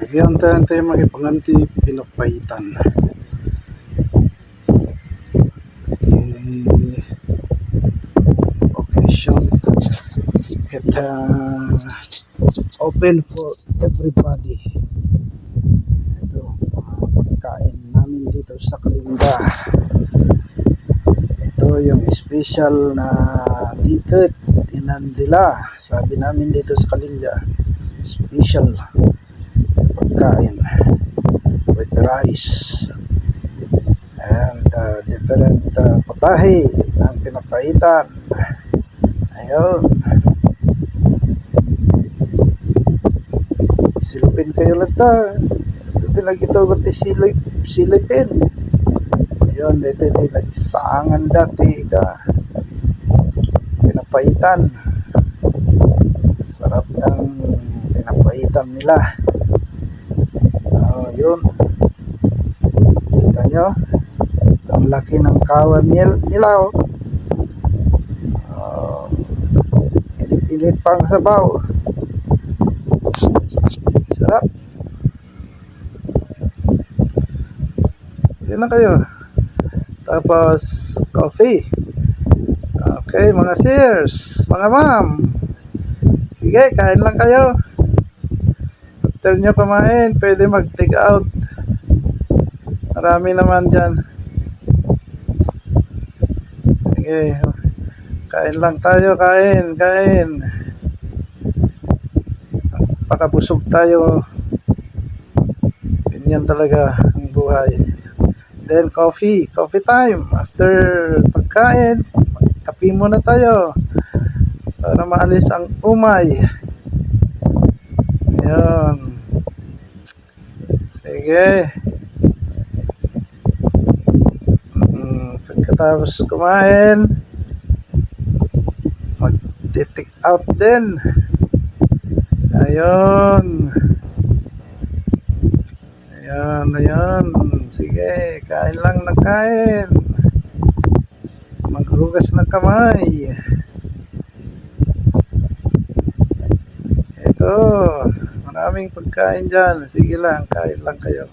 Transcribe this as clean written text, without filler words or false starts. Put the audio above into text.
Sige, antayin tayo makipanganti pinapaitan. The occasion get open for everybody. Ito, mga pagkain namin dito sa Kalinga. Ito yung special na ticket tinandila. Sabi namin dito sa Kalinga, special pagkain with rice and different putahe ng pinapaitan. Ayun, silipin kayo lang ta. Ito nagitugot ti silipin. Ayun, dito nagsangan dati ka pinapaitan. Sarap ng pinapaitan nila. Yun, kita nyo ang laki ng kawan nila, init pang sabaw, sarap. Yun na kayo, tapos coffee. Okay mga sirs, mga ma'am, sige kain lang kayo. After nyo kumain, pwede mag-take out. Marami naman dyan. Sige, kain lang tayo, kain. Pakabusog tayo. Ganyan talaga ang buhay. Then coffee time. After pagkain, kape muna tayo para maalis ang umay. Ayan. Sige. Pagkatapos kumain, mag-take out din. Ayun. Sige, kain lang ng kain. Maghugas ng kamay. Ito, maraming pagkain dyan. Sige lang, kain lang kayo.